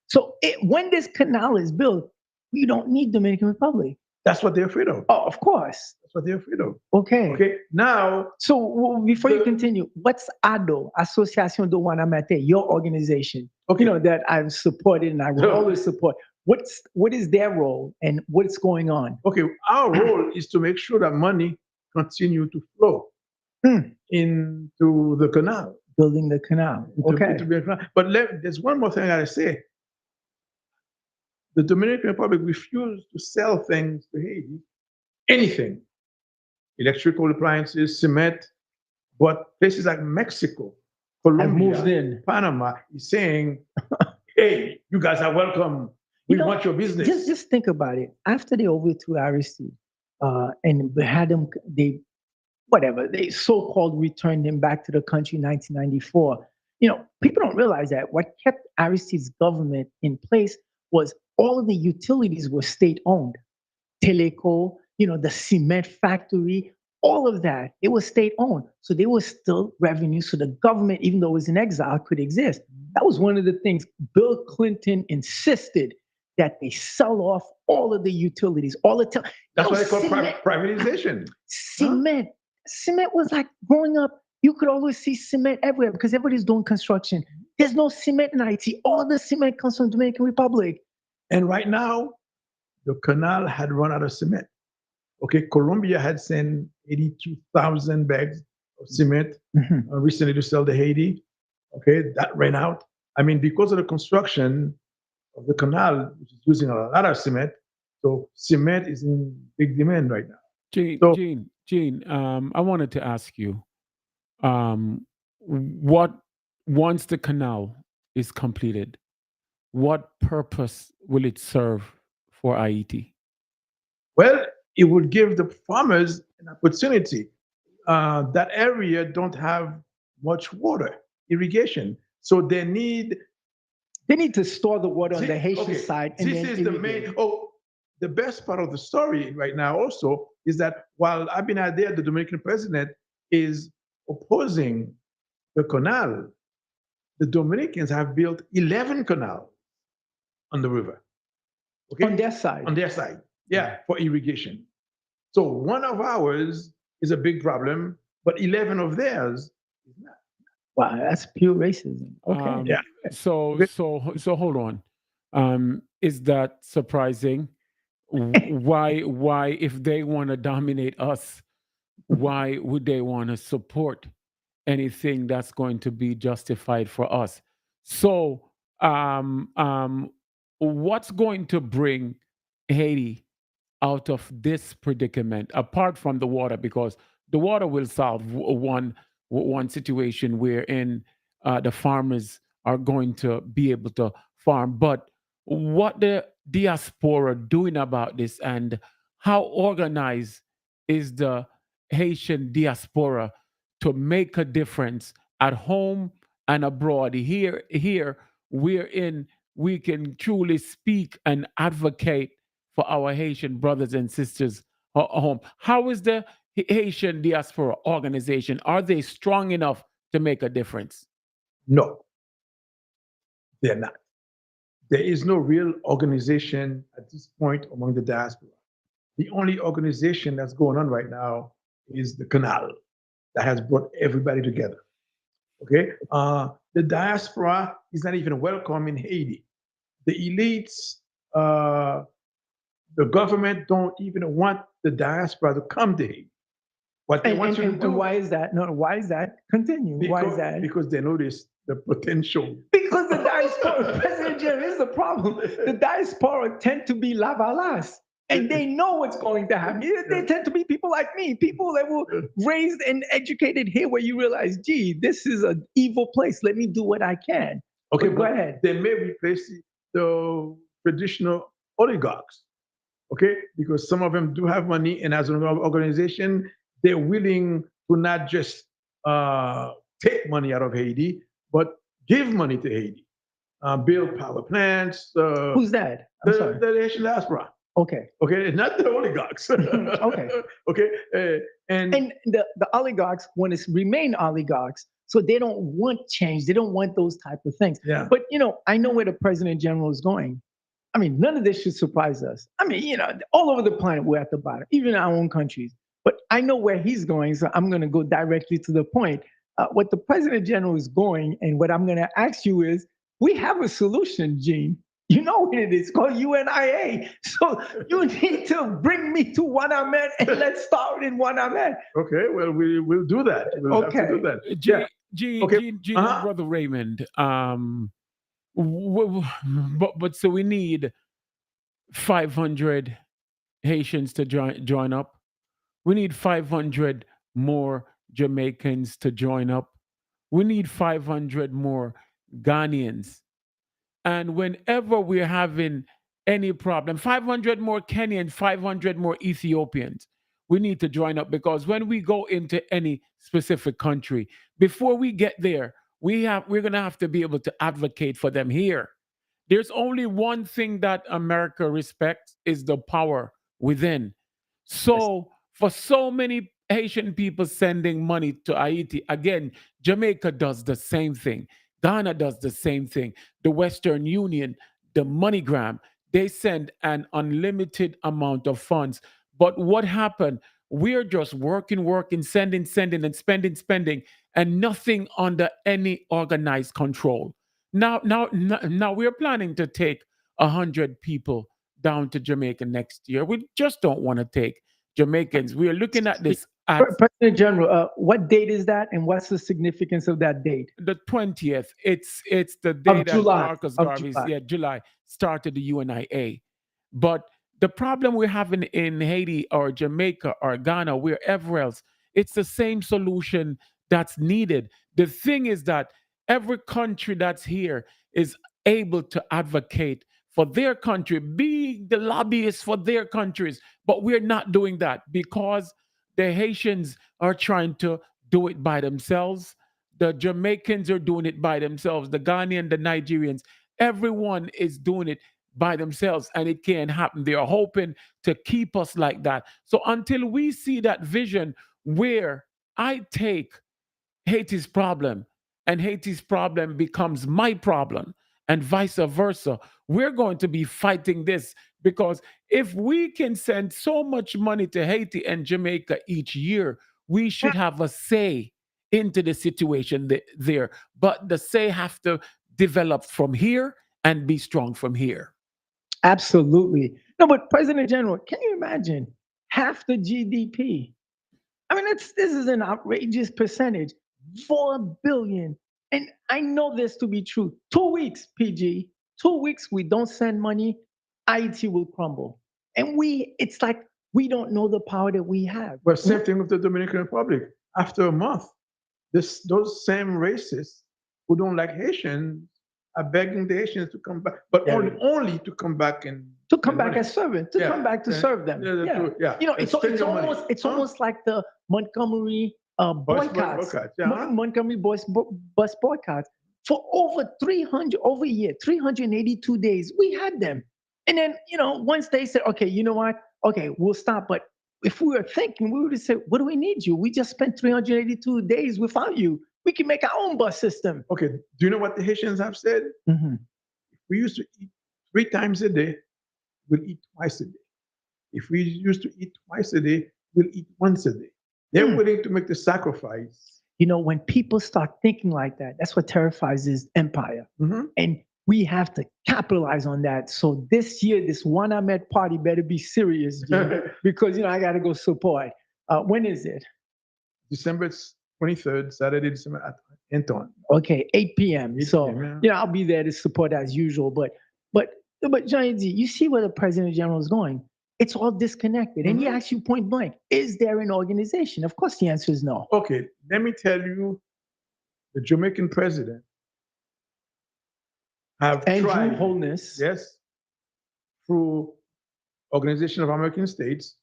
So when this canal is built, we don't need Dominican Republic. That's what they're afraid of. Oh, of course. That's what they're afraid of. Okay. Now. So before you continue, what's ADO, Association de Wanamate, your organization? Okay. That I've supported and I will always support. What is their role and what's going on? Okay, our role is to make sure that money continue to flow into the canal. Building the canal. Okay. But there's one more thing I gotta say. The Dominican Republic refused to sell things to Haiti, anything, electrical appliances, cement, but places like Mexico, Colombia, Panama is saying, hey, you guys are welcome. We want your business. Just think about it. After they overthrew Aristide and had them, they so-called returned him back to the country in 1994. People don't realize that what kept Aristide's government in place was all of the utilities were state-owned. Teleco, the cement factory, all of that, it was state-owned. So there was still revenue. So the government, even though it was in exile, could exist. That was one of the things Bill Clinton insisted that they sell off all of the utilities, that's what they call privatization. Cement. Cement was like growing up, you could always see cement everywhere because everybody's doing construction. There's no cement in Haiti. All the cement comes from Dominican Republic. And right now, the canal had run out of cement. Okay, Colombia had sent 82,000 bags of cement recently to sell to Haiti. Okay, that ran out. I mean, because of the construction of the canal, which is using a lot of cement, so cement is in big demand right now. Gene, I wanted to ask you, what once the canal is completed, what purpose will it serve for Haiti? Well, it would give the farmers an opportunity. That area don't have much water, irrigation, so they need to store the water on the Haitian side. And this is the main. The best part of the story right now also is that while Abinader, the Dominican president, is opposing the canal, the Dominicans have built 11 canals on the river. Okay? On their side. On their side, yeah, for irrigation. So one of ours is a big problem, but 11 of theirs is not. Wow, that's pure racism. Okay. Yeah. So hold on. Is that surprising? Why, if they want to dominate us, why would they want to support anything that's going to be justified for us? So, what's going to bring Haiti out of this predicament, apart from the water? Because the water will solve one one situation wherein the farmers are going to be able to farm. But what the diaspora doing about this, and how organized is the Haitian diaspora to make a difference at home and abroad? Here, we're in. We can truly speak and advocate for our Haitian brothers and sisters at home. How is the Haitian diaspora organization? Are they strong enough to make a difference? No, they're not. There is no real organization at this point among the diaspora. The only organization that's going on right now is the Canal that has brought everybody together. Okay, the diaspora is not even welcome in Haiti. The elites, the government don't even want the diaspora to come to Haiti. What they want you to do. And why is that? No, why is that? Continue. Why is that? Because they notice the potential. Because the diaspora, President Jerry, is the problem. The diaspora tend to be lavalas. And they know what's going to happen. They tend to be people like me, people that were raised and educated here, where you realize, gee, this is an evil place. Let me do what I can. Okay, but go ahead. They may replace the traditional oligarchs, okay? Because some of them do have money, and as an organization, they're willing to not just take money out of Haiti, but give money to Haiti, build power plants. Who's that? I'm sorry. The Haitian diaspora. Okay. Okay, not the oligarchs. Okay. Okay. And the oligarchs want to remain oligarchs, so they don't want change. They don't want those type of things. Yeah. But I know where the President General is going. I mean, none of this should surprise us. I mean, all over the planet we're at the bottom, even in our own countries. But I know where he's going, so I'm going to go directly to the point. What the President General is going, and what I'm going to ask you is, we have a solution, Gene. You know what it is, called UNIA. So you need to bring me to Wanamet, and let's start in Wanamet. Okay, well, we'll do that. We'll have to do that. Gene, Brother Raymond. But so we need 500 Haitians to join up. We need 500 more Jamaicans to join up. We need 500 more Ghanaians. And whenever we're having any problem, 500 more Kenyans, 500 more Ethiopians, we need to join up, because when we go into any specific country, before we get there, we're going to have to be able to advocate for them here. There's only one thing that America respects, is the power within. So for so many Haitian people sending money to Haiti, again, Jamaica does the same thing. Ghana does the same thing. The Western Union, the MoneyGram, they send an unlimited amount of funds. But what happened? We're just working, sending, and spending, and nothing under any organized control. Now we're planning to take 100 people down to Jamaica next year. We just don't want to take Jamaicans. We are looking at this. President General, what date is that, and what's the significance of that date? The 20th. It's the day of that July. Marcus Garvey's July started the UNIA. But the problem we're having in Haiti or Jamaica or Ghana, wherever else, it's the same solution that's needed. The thing is that every country that's here is able to advocate for their country, be the lobbyists for their countries. But we're not doing that, because the Haitians are trying to do it by themselves. The Jamaicans are doing it by themselves. The Ghanaians, the Nigerians, everyone is doing it by themselves, and it can't happen. They are hoping to keep us like that. So until we see that vision where I take Haiti's problem and Haiti's problem becomes my problem, and vice versa, we're going to be fighting this. Because if we can send so much money to Haiti and Jamaica each year, we should have a say into the situation there. But the say have to develop from here and be strong from here. Absolutely. No, but President General, can you imagine half the GDP? I mean, this is an outrageous percentage, 4 billion. And I know this to be true. 2 weeks, PG, 2 weeks, we don't send money, Haiti will crumble. And it's like we don't know the power that we have. Well, same thing with the Dominican Republic. After a month, those same racists who don't like Haitians are begging the Haitians to come back, but only to come back and as servants, to come back to serve them. You know, it's almost like the Montgomery boycotts. Montgomery bus boycotts. For over a year, 382 days, we had them. And then, you know, once they said, okay, you know what? Okay, we'll stop. But if we were thinking, we would have said, what do we need you? We just spent 382 days without you. We can make our own bus system. Okay, do you know what the Haitians have said? Mm-hmm. We used to eat 3 times a day, we'll eat twice a day. If we used to eat twice a day, we'll eat once a day. They're willing to make the sacrifice. You know, when people start thinking like that, that's what terrifies this empire. Mm-hmm. And we have to capitalize on that. So this year, this One I Met party better be serious, Jim, because, you know, I got to go support. When is it? December 23rd, Saturday, December at Anton. Okay, 8 p.m. 8 So, p.m., you know, I'll be there to support as usual. But Johnny D, you see where the President General is going. It's all disconnected. And he asks you point blank, is there an organization? Of course, the answer is no. Okay, let me tell you, the Jamaican president have Andrew tried, Holness. yes, through Organization of American States.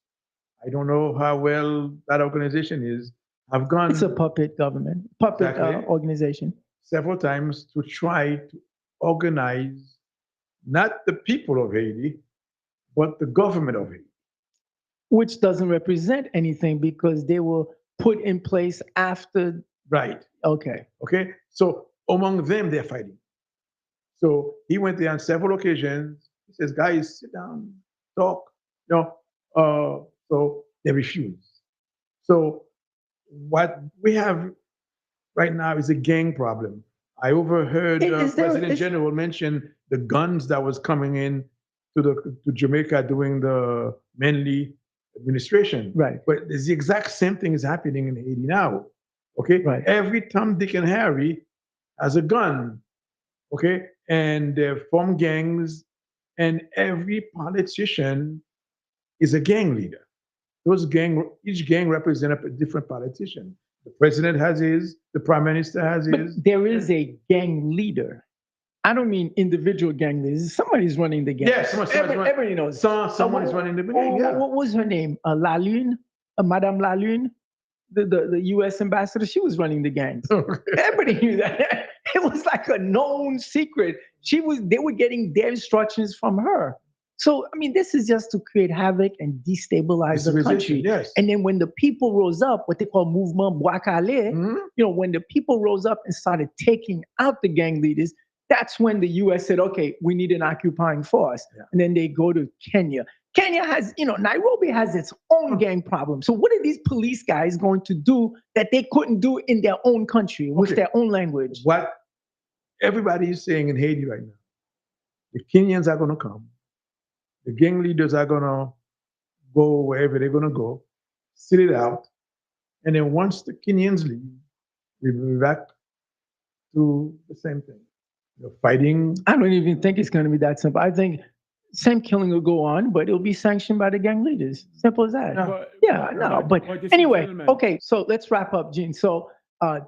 I don't know how well that organization is. I've gone. It's a puppet government, organization. Several times to try to organize not the people of Haiti, but the government of Haiti. Which doesn't represent anything because they were put in place after. Right. Okay. Okay. So among them, they're fighting. So he went there on several occasions. He says, guys, sit down, talk. So they refuse. So what we have right now is a gang problem. I overheard President General mention the guns that was coming in to Jamaica during the Manley administration. Right. But it's the exact same thing is happening in Haiti now. Okay. Right. Every Tom, Dick, and Harry has a gun. Okay. And they're from gangs, and every politician is a gang leader. Each gang represents a different politician. The president has his, the prime minister has his. But there is a gang leader. I don't mean individual gang leaders. Somebody's running the gang. Yes, everybody knows. Someone is running the gang. What was her name? La Lune, Madame La Lune, the U.S. ambassador. She was running the gangs. Everybody knew that. It was like a known secret. They were getting their instructions from her. So, I mean, this is just to create havoc and destabilize the country. Yes. And then when the people rose up, what they call Mouvement Bois-Calais, you know, when the people rose up and started taking out the gang leaders, that's when the U.S. said, okay, we need an occupying force. Yeah. And then they go to Kenya. Kenya has, you know, Nairobi has its own gang problem. So what are these police guys going to do that they couldn't do in their own country with their own language? What everybody is saying in Haiti right now, the Kenyans are going to come. The gang leaders are going to go wherever they're going to go, sit it out. And then once the Kenyans leave, we'll be back to the same thing. They're fighting. I don't even think it's going to be that simple. I think same killing will go on, but it'll be sanctioned by the gang leaders. Simple as that. But anyway, okay, so let's wrap up, Gene. So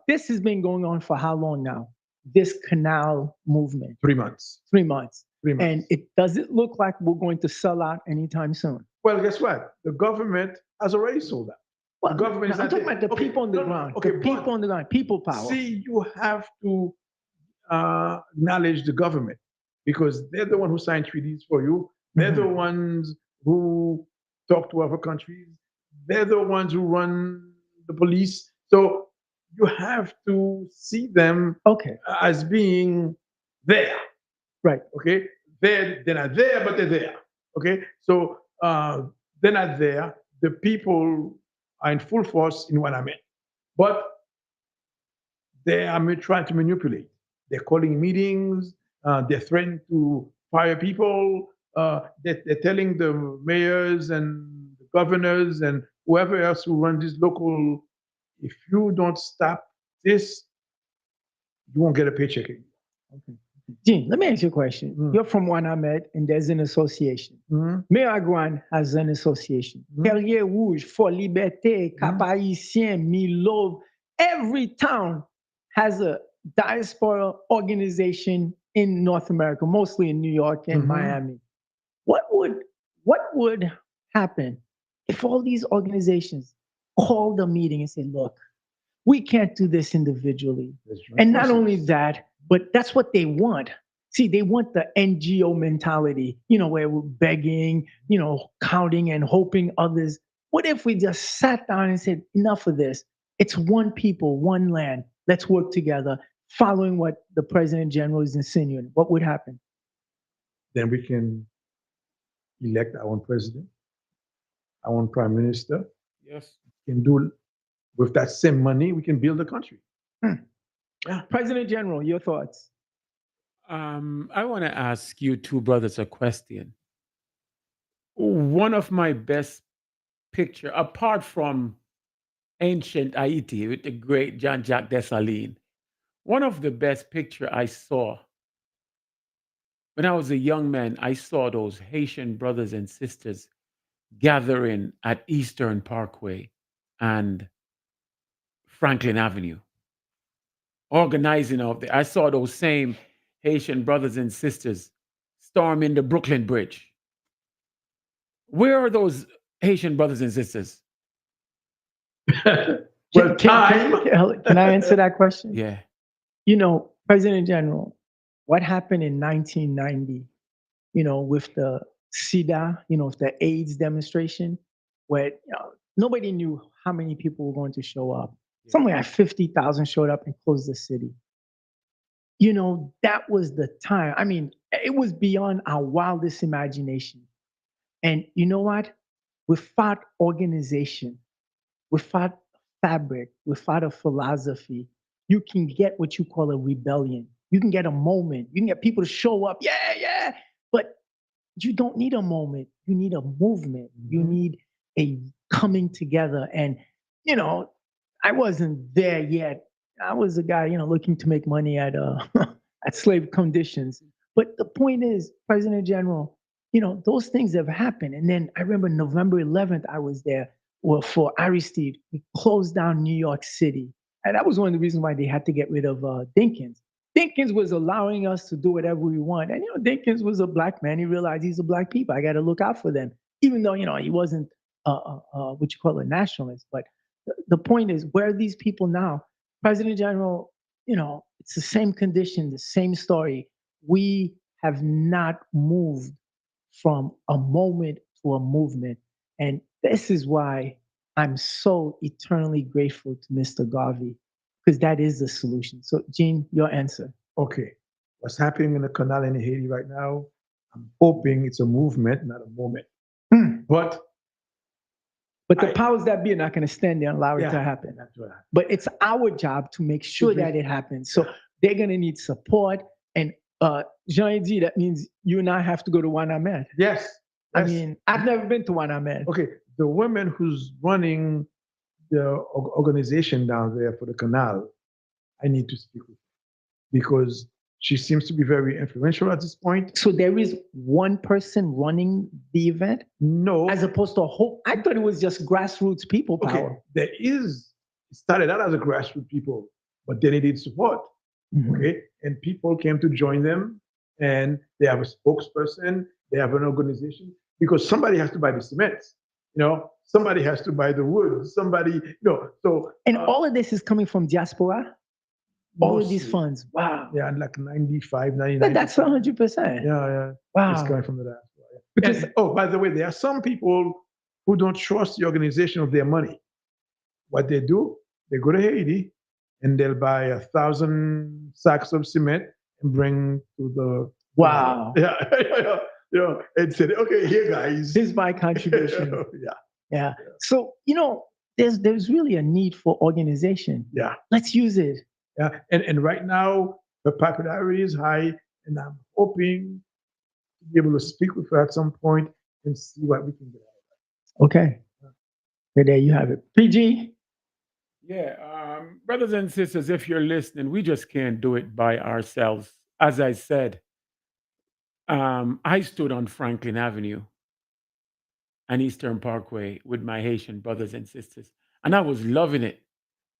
this has been going on for how long now? This canal movement? 3 months. 3 months. 3 months. And it doesn't look like we're going to sell out anytime soon. Well, guess what? The government has already sold out. Well, the government I'm talking about the people on the ground. Okay, the people on the ground, people power. See, you have to acknowledge the government because they're the one who signed treaties for you. They're the ones who talk to other countries. They're the ones who run the police. So you have to see them as being there. Right. Okay. They're not there, but they're there. Okay. So they're not there. The people are in full force in what I meant. But they are trying to manipulate. They're calling meetings. They're threatening to fire people. They're telling the mayors and the governors and whoever else who run this local, if you don't stop this, you won't get a paycheck anymore. Okay. Gene, let me ask you a question. You're from Wanamed and there's an association. Miragwan has an association. Perrier Rouge, For Liberté, Cap Haïtien, Milov, every town has a diaspora organization in North America, mostly in New York and Mhm. Miami. What would happen if all these organizations called a meeting and said, look, we can't do this individually. And not only that, but that's what they want. See, they want the NGO mentality, where we're begging, counting and hoping others. What if we just sat down and said, enough of this? It's one people, one land. Let's work together, following what the President General is insinuating. What would happen? Then we can elect our own president, our own prime minister. Yes. Can do with that same money, we can build a country. Yeah. President General, your thoughts? I want to ask you two brothers a question. One of my best picture, apart from ancient Haiti with the great Jean-Jacques Dessalines, one of the best picture I saw when I was a young man, I saw those Haitian brothers and sisters gathering at Eastern Parkway and Franklin Avenue, organizing out there. I saw those same Haitian brothers and sisters storming the Brooklyn Bridge. Where are those Haitian brothers and sisters? Well, time. Can I answer that question? Yeah. President General, what happened in 1990, with the SIDA, with the AIDS demonstration, where nobody knew how many people were going to show up. Somewhere like 50,000 showed up and closed the city. That was the time. I mean, it was beyond our wildest imagination. And you know what? Without organization, without fabric, without a philosophy, you can get what you call a rebellion. You can get a moment. You can get people to show up. Yeah. But you don't need a moment. You need a movement. You need a coming together. And, I wasn't there yet. I was a guy, looking to make money at at slave conditions. But the point is, President General, those things have happened. And then I remember November 11th, I was there for Aristide. We closed down New York City. And that was one of the reasons why they had to get rid of Dinkins. Dinkins was allowing us to do whatever we want. And, Dinkins was a black man. He realized he's a black people. I got to look out for them. Even though, he wasn't what you call a nationalist. But the point is, where are these people now? President General, it's the same condition, the same story. We have not moved from a moment to a movement. And this is why I'm so eternally grateful to Mr. Garvey, because that is the solution. So, Gene, your answer. Okay. What's happening in the canal in Haiti right now, I'm hoping it's a movement, not a moment. But the powers that be are not going to stand there and allow it to happen. That's what happened. But it's our job to make sure that it happens. So they're going to need support. And Jean-Edi, that means you and I have to go to Wanamed. Yes. I mean, I've never been to Wanamed. Okay. The woman who's running the organization down there for the canal, I need to speak with her because she seems to be very influential at this point. So there is one person running the event? No. As opposed to a whole, I thought it was just grassroots people power. Okay. There is, it started out as a grassroots people, but they needed support. Okay. And people came to join them, and they have a spokesperson, they have an organization, because somebody has to buy the cement. Somebody has to buy the wood. Somebody, so. And all of this is coming from diaspora? All of these funds. Wow. Yeah, like 95, 99. That's 100%. Yeah. Wow. It's coming from the diaspora. Because, by the way, there are some people who don't trust the organization of their money. What they do, they go to Haiti and they'll buy 1,000 sacks of cement and bring to the. Wow. And say, okay, here, guys. This is my contribution. Yeah. So, there's really a need for organization. Yeah. Let's use it. Yeah. And right now, the popularity is high, and I'm hoping to be able to speak with her at some point and see what we can get out of that. Okay. There you have it. PG? Yeah. Brothers and sisters, if you're listening, we just can't do it by ourselves. As I said, I stood on Franklin Avenue and Eastern Parkway with my Haitian brothers and sisters, and I was loving it.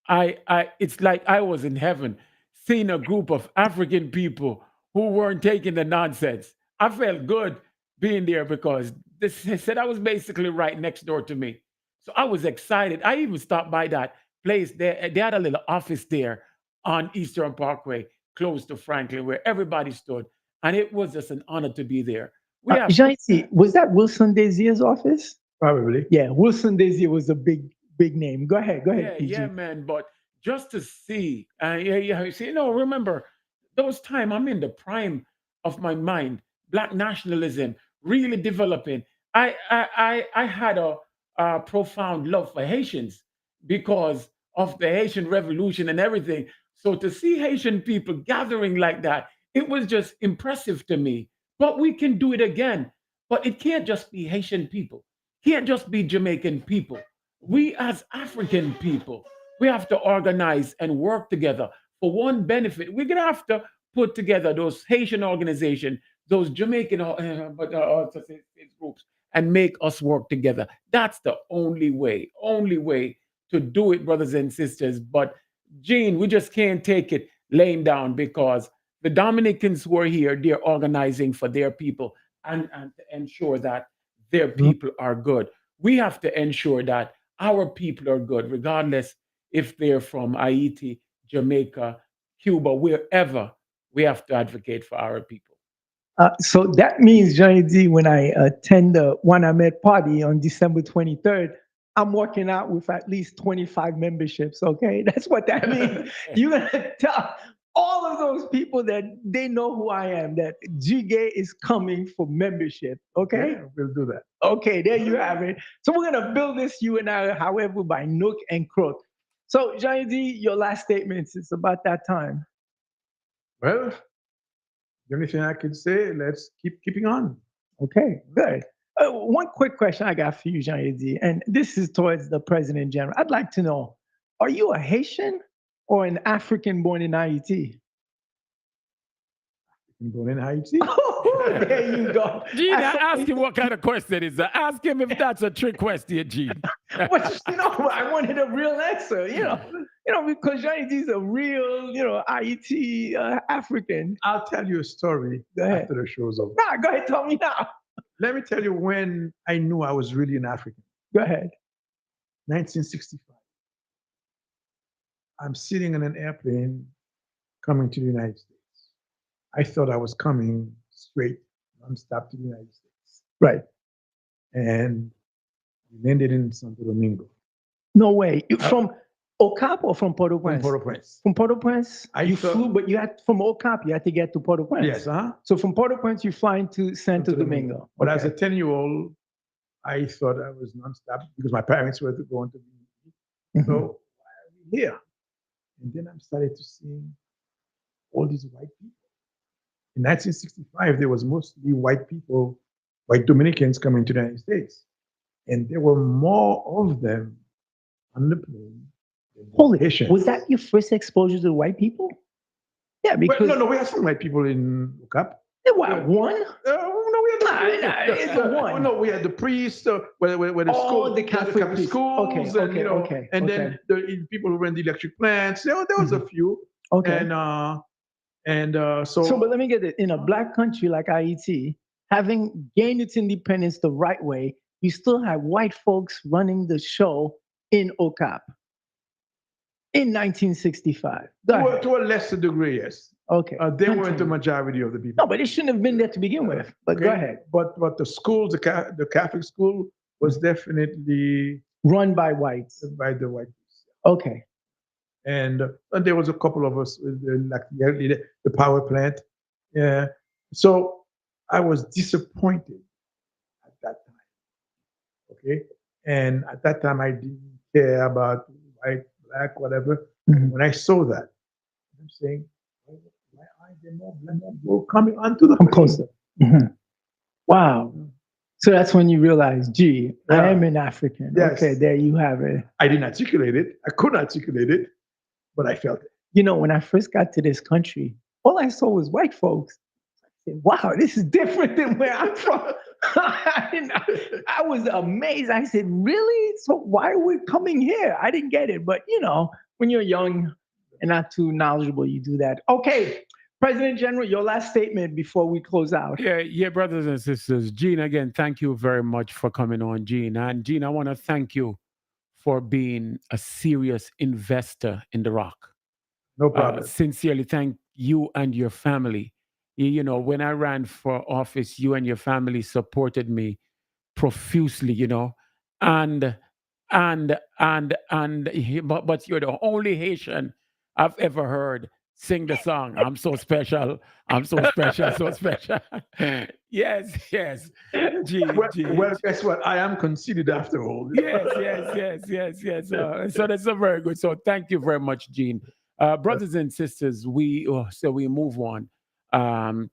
it's like I was in heaven seeing a group of African people who weren't taking the nonsense. I felt good being there because this said I was basically right next door to me. So I was excited. I even stopped by that place. They had a little office there on Eastern Parkway, close to Franklin, where everybody stood. And it was just an honor to be there. We have Jean-Yves, was that Wilson Desir's office? Probably. Yeah, Wilson Desir was a big name. Go ahead, yeah, PG. yeah, man. But just to see, you see, remember those time I'm in the prime of my mind, black nationalism really developing. I had a profound love for Haitians because of the Haitian Revolution and everything. So to see Haitian people gathering like that, it was just impressive to me. But we can do it again. But it can't just be Haitian people. Can't just be Jamaican people. We as African people, we have to organize and work together for one benefit. We're gonna have to put together those Haitian organizations, those Jamaican groups, and make us work together. That's the only way to do it, brothers and sisters. But Gene, we just can't take it laying down because the Dominicans who are here, they're organizing for their people and to ensure that their people are good. We have to ensure that our people are good, regardless if they're from Haiti, Jamaica, Cuba, wherever. We have to advocate for our people. So that means, Johnny D, when I attend the One Ahmed party on December 23rd, I'm walking out with at least 25 memberships. Okay, that's what that means. You're gonna tell all of those people that they know who I am, that Jigay is coming for membership. Okay, Yeah, we'll do that. okay, there you have it. So we're gonna build this, you and I, however, by nook and crook. So Johnny D, your last statements. It's about that time. Well, the only thing I could say, let's keeping on. Okay, good. One quick question I got for you, Jean-Yves, and this is towards the President General. I'd like to know, are you a Haitian or an African born in Haiti? Born in Haiti. Oh, there you go. Gene, ask him what kind of question is that. Ask him if that's a trick question, Gene. But I wanted a real answer, because Jean-Yves is a real, Haiti African. I'll tell you a story after the show's over. Nah, go ahead, tell me now. Let me tell you when I knew I was really an African. Go ahead. 1965. I'm sitting in an airplane coming to the United States. I thought I was coming straight, non-stop to the United States. Right. And we landed in Santo Domingo. No way. From Ocap or from Port-au-Prince? From Port-au-Prince. From Port-au-Prince? You flew, but from Ocap, you had to get to Port-au-Prince. Yes, So from Port-au-Prince, you fly into Santo Domingo. But as a 10-year-old, I thought I was non-stop because my parents were going to be. So why are we here? And then I started to see all these white people. In 1965, there was mostly white people, white Dominicans coming to the United States. And there were more of them on the plane than Holy Haitians. Was that your first exposure to white people? Yeah, because... No, we had some white people in Ocap. What, one? No, we had it's the one. No, we had the priests, where the school, the Catholic schools, okay, and then the people who ran the electric plants. There was a few. Okay. So, but let me get it. In a black country like Haiti, having gained its independence the right way, you still have white folks running the show in Ocap in 1965. To a lesser degree, yes. Okay. They weren't the majority of the people. No, but it shouldn't have been there to begin with. But go ahead. But the schools, the Catholic school was definitely run by whites. By the whites. Okay. And there was a couple of us, like the power plant. Yeah. So I was disappointed at that time. Okay. And at that time, I didn't care about white, black, whatever. When I saw that, I'm saying, why are there more black people coming onto the closer? Wow. So that's when you realize, gee, I am an African. Yes. Okay, there you have it. I didn't articulate it. I couldn't articulate it, but I felt it. When I first got to this country, all I saw was white folks. I said, wow, this is different than where I'm from. I was amazed. I said, really? So why are we coming here? I didn't get it. But, when you're young and not too knowledgeable, you do that. Okay, President General, your last statement before we close out. Yeah, brothers and sisters. Gene, again, thank you very much for coming on, Gene. And Gene, I want to thank you for being a serious investor in the rock. No problem. Sincerely thank you and your family. You know, when I ran for office, you and your family supported me profusely, you know, and but you're the only Haitian I've ever heard sing the song. I'm so special. I'm so special, so special. Yes. Well, guess what? I am considered after all. Yes. So that's a very good. So thank you very much, Gene. Brothers and sisters, we move on.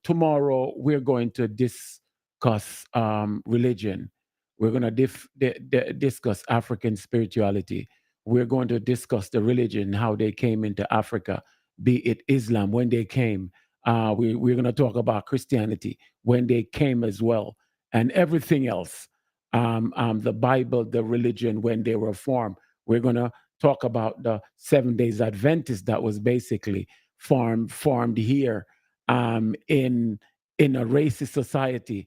Tomorrow we're going to discuss religion. We're going to discuss African spirituality. We're going to discuss the religion, how they came into Africa, be it Islam when they came. We're going to talk about Christianity when they came as well, and everything else. The Bible, the religion when they were formed. We're going to talk about the 7 Days Adventist that was basically formed here in a racist society.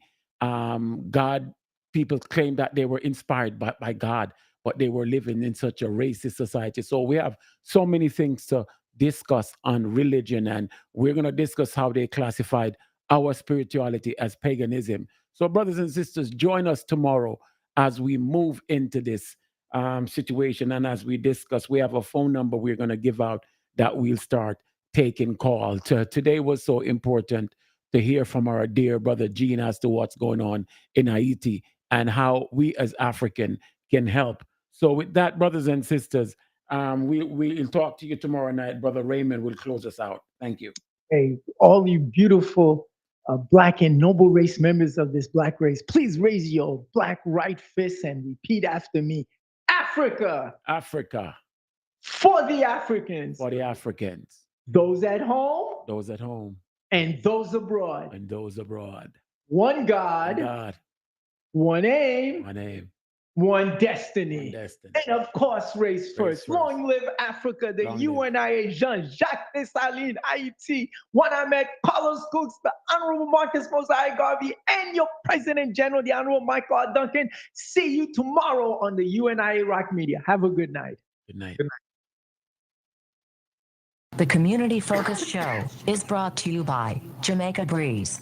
People claim that they were inspired by God, but they were living in such a racist society. So we have so many things to discuss on religion, and we're going to discuss how they classified our spirituality as paganism. So brothers and sisters, join us tomorrow as we move into this situation. And as we discuss, we have a phone number we're going to give out that we'll start taking calls. Today was so important to hear from our dear brother Gene as to what's going on in Haiti and how we as African can help. So with that, brothers and sisters, we'll talk to you tomorrow night. Brother Raymond will close us out. Thank you. Hey, all you beautiful black and noble race members of this black race, please raise your black right fist and repeat after me. Africa. Africa. For the Africans. For the Africans. Those at home. Those at home. And those abroad. And those abroad. One God. One God. One aim. One aim. One destiny. One destiny. And of course, race first. Long live Africa, the UNIA, Jean-Jacques Dessalines, Haiti, Juan Ahmed, Carlos Cooks, the Honorable Marcus Mosiah Garvey, and your President General, the Honorable Michael R. Duncan. See you tomorrow on the UNIA Rock Media. Have a good night. Good night. Good night. The Community Focus Show is brought to you by Jamaica Breeze.